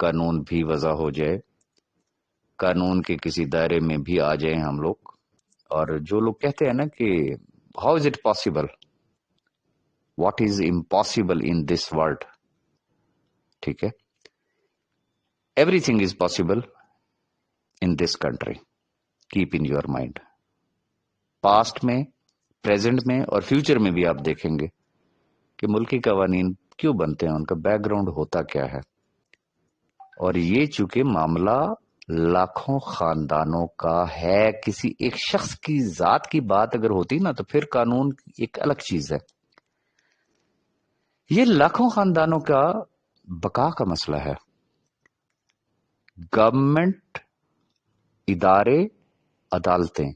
قانون بھی وضع ہو جائے، قانون کے کسی دائرے میں بھی آ جائیں ہم لوگ. اور جو لوگ کہتے ہیں نا کہ how is it possible, what is impossible in this world, ٹھیک ہے، every thing is possible in this country. Keep in your mind. Past میں، پریزنٹ میں اور فیوچر میں بھی آپ دیکھیں گے کہ ملکی قوانین کیوں بنتے ہیں، ان کا بیک گراؤنڈ ہوتا کیا ہے. اور یہ چونکہ معاملہ لاکھوں خاندانوں کا ہے، کسی ایک شخص کی ذات کی بات اگر ہوتی نا تو پھر قانون ایک الگ چیز ہے. یہ لاکھوں خاندانوں کا بقا کا مسئلہ ہے. گورنمنٹ، ادارے، عدالتیں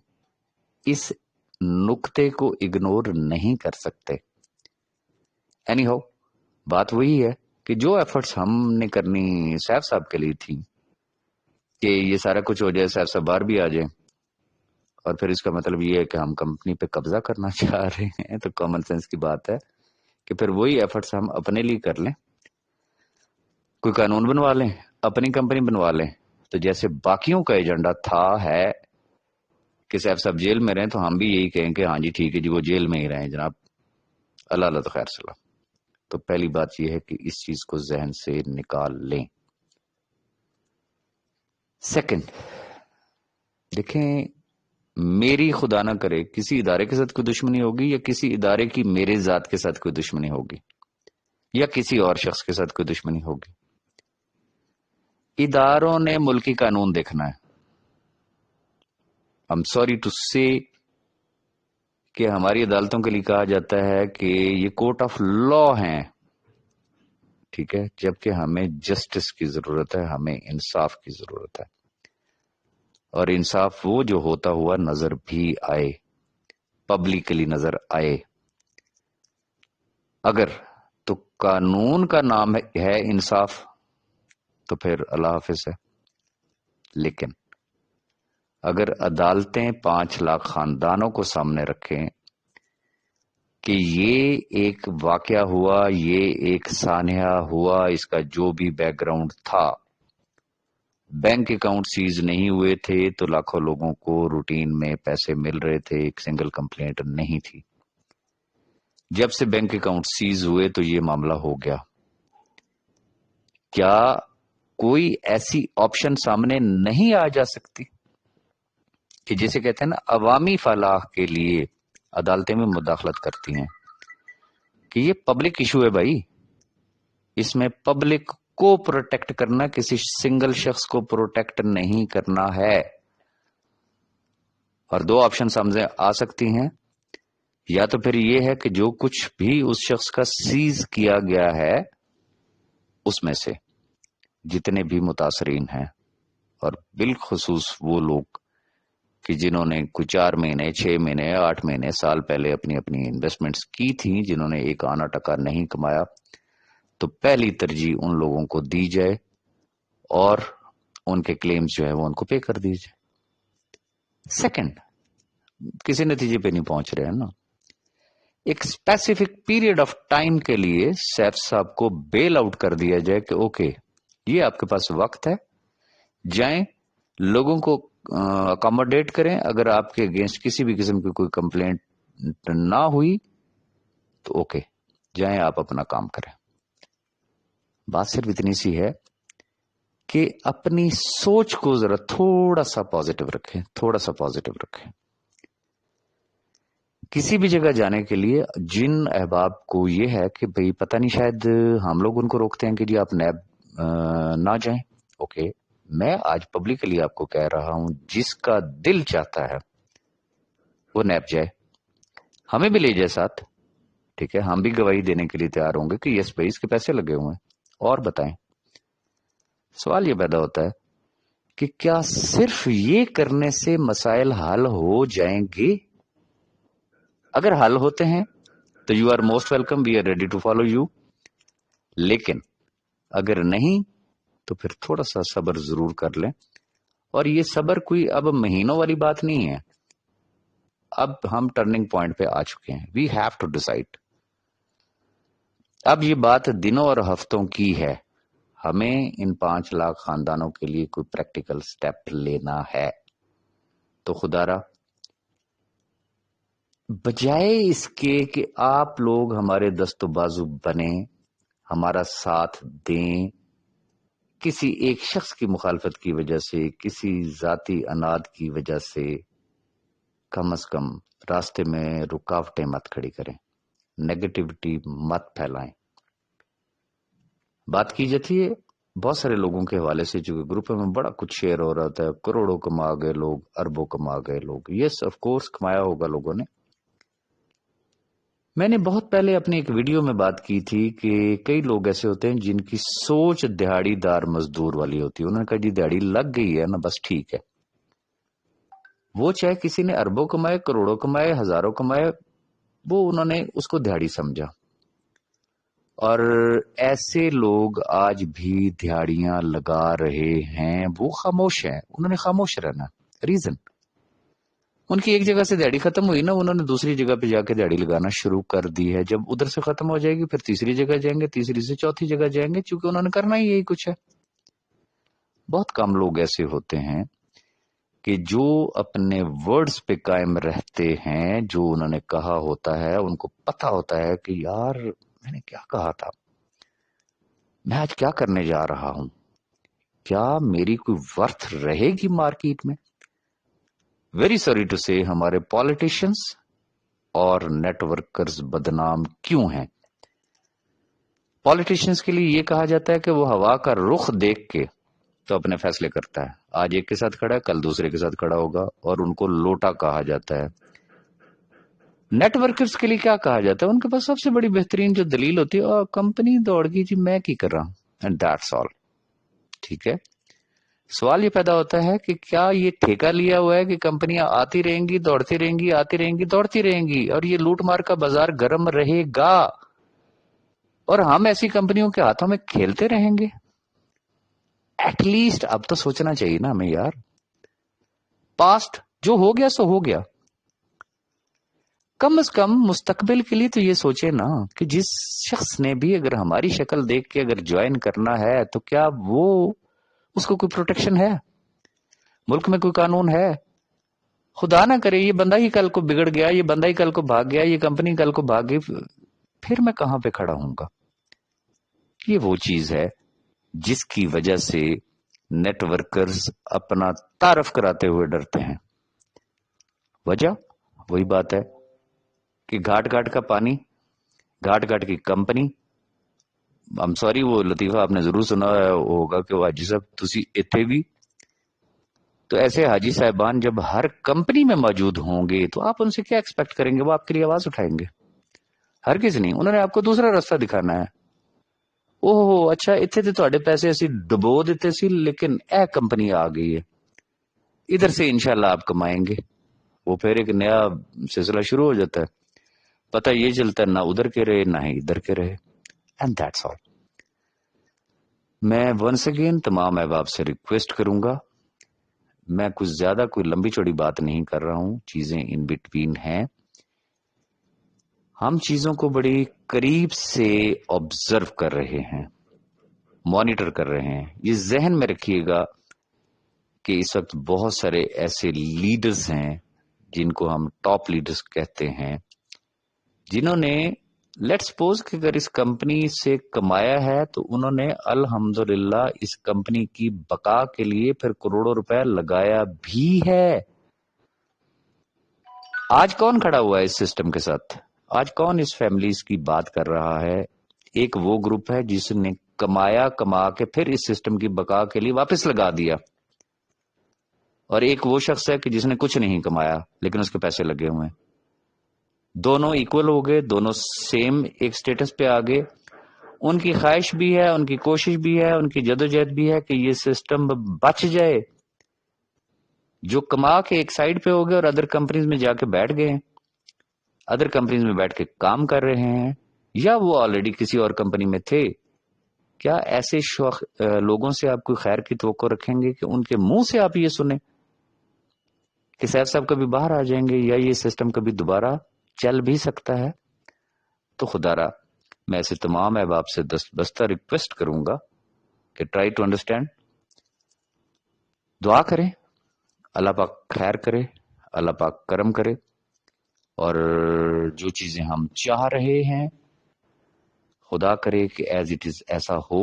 اس نقطے کو اگنور نہیں کر سکتے. اینی ہو، بات وہی ہے کہ جو ایفرٹس ہم نے کرنی سیف صاحب کے لیے تھی کہ یہ سارا کچھ ہو جائے، سیف صاحب باہر بھی آ جائیں، اور پھر اس کا مطلب یہ ہے کہ ہم کمپنی پہ قبضہ کرنا چاہ رہے ہیں، تو کامن سینس کی بات ہے کہ پھر وہی ایفرٹس ہم اپنے لیے کر لیں، کوئی قانون بنوا لیں، اپنی کمپنی بنوا لیں. تو جیسے باقیوں کا ایجنڈا تھا ہے کہ سیف صاحب جیل میں رہیں، تو ہم بھی یہی کہیں کہ ہاں جی ٹھیک ہے جی، وہ جیل میں ہی رہیں جناب، اللہ اللہ تو خیر سلام. تو پہلی بات یہ ہے کہ اس چیز کو ذہن سے نکال لیں. سیکنڈ، دیکھیں، میری خدا نہ کرے کسی ادارے کے ساتھ کوئی دشمنی ہوگی، یا کسی ادارے کی میرے ذات کے ساتھ کوئی دشمنی ہوگی، یا کسی اور شخص کے ساتھ کوئی دشمنی ہوگی. اداروں نے ملکی قانون دیکھنا ہے. I'm sorry to say کہ ہماری عدالتوں کے لیے کہا جاتا ہے کہ یہ کورٹ آف لا ہیں، ٹھیک ہے، جبکہ ہمیں جسٹس کی ضرورت ہے، ہمیں انصاف کی ضرورت ہے. اور انصاف وہ جو ہوتا ہوا نظر بھی آئے، پبلکلی نظر آئے. اگر تو قانون کا نام ہے انصاف تو پھر اللہ حافظ ہے. لیکن اگر عدالتیں 5 لاکھ خاندانوں کو سامنے رکھیں کہ یہ ایک واقعہ ہوا، یہ ایک سانحہ ہوا، اس کا جو بھی بیک گراؤنڈ تھا، بینک اکاؤنٹ سیز نہیں ہوئے تھے تو لاکھوں لوگوں کو روٹین میں پیسے مل رہے تھے، ایک سنگل کمپلینٹ نہیں تھی. جب سے بینک اکاؤنٹ سیز ہوئے تو یہ معاملہ ہو گیا. کیا کوئی ایسی آپشن سامنے نہیں آ جا سکتی کہ جسے کہتے ہیں نا عوامی فلاح کے لیے عدالتیں میں مداخلت کرتی ہیں، کہ یہ پبلک ایشو ہے بھائی، اس میں پبلک کو پروٹیکٹ کرنا، کسی سنگل شخص کو پروٹیکٹ نہیں کرنا ہے. اور 2 آپشن سامنے آ سکتی ہیں، یا تو پھر یہ ہے کہ جو کچھ بھی اس شخص کا سیز کیا گیا ہے اس میں سے جتنے بھی متاثرین ہیں، اور بالخصوص وہ لوگ کہ جنہوں نے کوئی 4 مہینے، 6 مہینے، 8 مہینے، سال پہلے اپنی انویسٹمنٹس کی تھیں، جنہوں نے ایک آنا ٹکا نہیں کمایا، تو پہلی ترجیح ان لوگوں کو دی جائے اور ان کے کلیمز جو ہے وہ ان کو پے کر دی جائے. سیکنڈ، کسی نتیجے پہ نہیں پہنچ رہے ہیں نا، ایک اسپیسیفک پیریڈ آف ٹائم کے لیے سیف صاحب کو بیل آؤٹ کر دیا جائے کہ اوکے یہ آپ کے پاس وقت ہے، جائیں لوگوں کو اکاموڈیٹ کریں. اگر آپ کے اگینسٹ کسی بھی قسم کی کوئی کمپلینٹ نہ ہوئی تو اوکے، جائیں آپ اپنا کام کریں. بات صرف اتنی سی ہے کہ اپنی سوچ کو ذرا تھوڑا سا پازیٹو رکھیں، تھوڑا سا پازیٹو رکھیں. کسی بھی جگہ جانے کے لیے جن احباب کو یہ ہے کہ بھئی پتہ نہیں شاید ہم لوگ ان کو روکتے ہیں کہ جی آپ نیب نہ جائیں، اوکے، میں آج پبلکلی آپ کو کہہ رہا ہوں جس کا دل چاہتا ہے وہ نیب جائے، ہمیں بھی لے جائے ساتھ، ٹھیک ہے، ہم بھی گواہی دینے کے لیے تیار ہوں گے کہ یس بھائی اس کے پیسے لگے ہوئے ہیں. اور بتائیں، سوال یہ پیدا ہوتا ہے کہ کیا صرف یہ کرنے سے مسائل حل ہو جائیں گے؟ اگر حل ہوتے ہیں تو you are most welcome, we are ready to follow you. لیکن اگر نہیں تو پھر تھوڑا سا صبر ضرور کر لیں. اور یہ صبر کوئی اب مہینوں والی بات نہیں ہے، اب ہم ٹرننگ پوائنٹ پہ آ چکے ہیں. We have to decide. اب یہ بات دنوں اور ہفتوں کی ہے، ہمیں ان 5 لاکھ خاندانوں کے لیے کوئی پریکٹیکل سٹیپ لینا ہے تو خدا را بجائے اس کے کہ آپ لوگ ہمارے دست و بازو بنے، ہمارا ساتھ دیں، کسی ایک شخص کی مخالفت کی وجہ سے، کسی ذاتی اناد کی وجہ سے کم از کم راستے میں رکاوٹیں مت کھڑی کریں، نیگیٹیوٹی مت پھیلائیں۔ بات کی جاتی ہے بہت سارے لوگوں کے حوالے سے، جو گروپ میں بڑا کچھ شیئر ہو رہا تھا، کروڑوں کما گئے لوگ، اربوں کما گئے لوگ۔ یس آف کورس کمایا ہوگا لوگوں نے۔ میں نے بہت پہلے اپنی ایک ویڈیو میں بات کی تھی کہ کئی لوگ ایسے ہوتے ہیں جن کی سوچ دہاڑی دار مزدور والی ہوتی ہے۔ انہوں نے کہا جی دہاڑی لگ گئی ہے نا، بس ٹھیک ہے۔ وہ چاہے کسی نے اربوں کمائے، کروڑوں کمائے، ہزاروں کمائے، وہ انہوں نے اس کو دہاڑی سمجھا۔ اور ایسے لوگ آج بھی دہاڑیاں لگا رہے ہیں، وہ خاموش ہیں، انہوں نے خاموش رہنا۔ ریزن ان کی ایک جگہ سے دہاڑی ختم ہوئی نا، انہوں نے دوسری جگہ پہ جا کے دہاڑی لگانا شروع کر دی ہے۔ جب ادھر سے ختم ہو جائے گی پھر تیسری جگہ جائیں گے، تیسری سے چوتھی جگہ جائیں گے، چونکہ انہوں نے کرنا ہی یہی کچھ ہے۔ بہت کم لوگ ایسے ہوتے ہیں کہ جو اپنے ورڈز پہ قائم رہتے ہیں، جو انہوں نے کہا ہوتا ہے، ان کو پتا ہوتا ہے کہ یار میں نے کیا کہا تھا، میں آج کیا کرنے جا رہا ہوں، کیا میری کوئی ورتھ رہے گی مارکیٹ میں۔ ویری سوری ٹو سے ہمارے پالیٹیشنز اور نیٹ ورکرز بدنام کیوں ہیں؟ پالیٹیشنز کے لیے یہ کہا جاتا ہے کہ وہ ہوا کا رخ دیکھ کے تو اپنے فیصلے کرتا ہے، آج ایک کے ساتھ کھڑا ہے کل دوسرے کے ساتھ کھڑا ہوگا، اور ان کو لوٹا کہا جاتا ہے۔ نیٹ ورکرز کے لیے کیا کہا جاتا ہے؟ ان کے پاس سب سے بڑی بہترین جو دلیل ہوتی ہے، اور کمپنی دوڑ گئی جی میں کی کر رہا ہوں، اینڈ دیٹس آل۔ ٹھیک ہے، سوال یہ پیدا ہوتا ہے کہ کیا یہ ٹھیکہ لیا ہوا ہے کہ کمپنیاں آتی رہیں گی، دوڑتی رہیں گی، آتی رہیں گی، دوڑتی رہیں گی، اور یہ لوٹ مار کا بازار گرم رہے گا، اور ہم ایسی کمپنیوں کے ہاتھوں میں کھیلتے رہیں گے؟ ایٹ لیسٹ اب تو سوچنا چاہیے نا ہمیں یار، پاسٹ جو ہو گیا سو ہو گیا، کم از کم مستقبل کے لیے تو یہ سوچے نا کہ جس شخص نے بھی اگر ہماری شکل دیکھ کے اگر جوائن کرنا ہے تو کیا وہ اس کو کوئی پروٹیکشن ہے، ملک میں کوئی قانون ہے؟ خدا نہ کرے یہ بندہ ہی کل کو بگڑ گیا، یہ بندہ ہی کل کو بھاگ گیا، یہ کمپنی کل کو بھاگ گئی، پھر میں کہاں پہ کھڑا ہوں گا؟ یہ وہ چیز ہے جس کی وجہ سے نیٹ ورکرز اپنا تعارف کراتے ہوئے ڈرتے ہیں۔ وجہ وہی بات ہے کہ گھاٹ گھاٹ کا پانی، گھاٹ گھاٹ کی کمپنی۔ I'm sorry، وہ لطیفہ آپ نے ضرور سنا ہوگا کہ وہ حاجی صاحب تسی ایتھے بھی، تو ایسے حاجی صاحبان جب ہر کمپنی میں موجود ہوں گے تو آپ ان سے کیا ایکسپیکٹ کریں گے؟ وہ آپ کے لیے آواز اٹھائیں گے؟ ہرگز نہیں، انہوں نے آپ کو دوسرا راستہ دکھانا ہے۔ اوہ اچھا اتنے تو تھوڑے پیسے اسی ڈبو دیتے سی، لیکن اے کمپنی آ گئی ہے، ادھر سے انشاءاللہ آپ کمائیں گے۔ وہ پھر ایک نیا سلسلہ شروع ہو جاتا ہے، پتہ یہ چلتا ہے نہ ادھر کے رہے نہ ہی ادھر کے رہے، اینڈ دیٹس آل۔ میں ونس اگین تمام احباب سے ریکویسٹ کروں گا، میں کچھ زیادہ کوئی لمبی چوڑی بات نہیں کر رہا ہوں، چیزیں ان بٹوین ہیں، ہم چیزوں کو بڑی قریب سے آبزرو کر رہے ہیں، مانیٹر کر رہے ہیں۔ یہ ذہن میں رکھیے گا کہ اس وقت بہت سارے ایسے لیڈرز ہیں جن کو ہم ٹاپ لیڈرز کہتے ہیں، جنہوں نے لیٹ سپوز کہ اگر اس کمپنی سے کمایا ہے تو انہوں نے الحمدللہ اس کمپنی کی بقا کے لیے پھر کروڑوں روپے لگایا بھی ہے۔ آج کون کھڑا ہوا ہے اس سسٹم کے ساتھ؟ آج کون اس فیملیز کی بات کر رہا ہے؟ ایک وہ گروپ ہے جس نے کمایا، کما کے پھر اس سسٹم کی بقا کے لیے واپس لگا دیا، اور ایک وہ شخص ہے کہ جس نے کچھ نہیں کمایا لیکن اس کے پیسے لگے ہوئے ہیں۔ دونوں ایکول ہو گئے، دونوں سیم ایک سٹیٹس پہ آ گئے، ان کی خواہش بھی ہے، ان کی کوشش بھی ہے، ان کی جدوجہد بھی ہے کہ یہ سسٹم بچ جائے۔ جو کما کے ایک سائڈ پہ ہو گئے اور ادر کمپنیز میں جا کے بیٹھ گئے ہیں، ادر کمپنیز میں بیٹھ کے کام کر رہے ہیں، یا وہ آلریڈی کسی اور کمپنی میں تھے، کیا ایسے لوگوں سے آپ کوئی خیر کی توقع رکھیں گے کہ ان کے منہ سے آپ یہ سنیں کہ سیف صاحب کبھی باہر آ جائیں گے یا یہ سسٹم کبھی دوبارہ چل بھی سکتا ہے؟ تو خدا را میں ایسے تمام احباب سے دست بستہ ریکویسٹ کروں گا کہ ٹرائی ٹو انڈرسٹینڈ. دعا کریں اللہ پاک خیر کرے, اللہ پاک کرم کرے, اور جو چیزیں ہم چاہ رہے ہیں خدا کرے کہ ایز اٹ از ایسا ہو.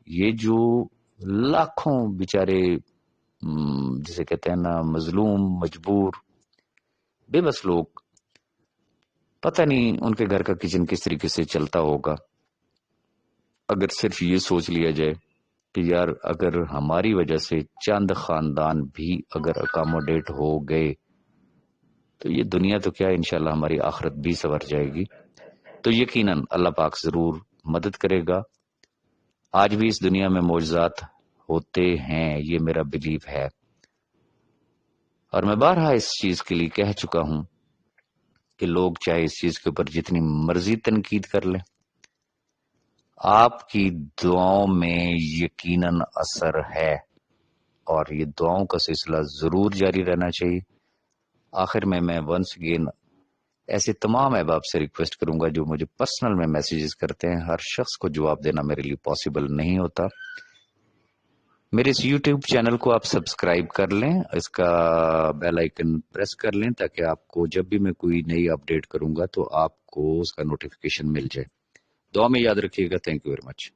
یہ جو لاکھوں بیچارے جسے کہتے ہیں نا مظلوم, مجبور, بے بس لوگ, پتہ نہیں ان کے گھر کا کچن کس طریقے سے چلتا ہوگا. اگر صرف یہ سوچ لیا جائے کہ یار اگر ہماری وجہ سے چند خاندان بھی اگر اکاموڈیٹ ہو گئے تو یہ دنیا تو کیا, انشاءاللہ ہماری آخرت بھی سنور جائے گی. تو یقیناً اللہ پاک ضرور مدد کرے گا. آج بھی اس دنیا میں معجزات ہوتے ہیں, یہ میرا بلیف ہے, اور میں بارہا اس چیز کے لیے کہہ چکا ہوں کہ لوگ چاہے اس چیز کے اوپر جتنی مرضی تنقید کر لیں, آپ کی دعاؤں میں یقیناً اثر ہے, اور یہ دعاؤں کا سلسلہ ضرور جاری رہنا چاہیے. آخر میں ونس اگین ایسے تمام احباب سے ریکویسٹ کروں گا جو مجھے پرسنل میں میسیجز کرتے ہیں, ہر شخص کو جواب دینا میرے لیے پاسبل نہیں ہوتا. میرے اس یوٹیوب چینل کو آپ سبسکرائب کر لیں, اس کا بیل آئیکن پریس کر لیں تاکہ آپ کو جب بھی میں کوئی نئی اپڈیٹ کروں گا تو آپ کو اس کا نوٹیفیکیشن مل جائے. دعا میں یاد رکھیے گا. Thank you very much.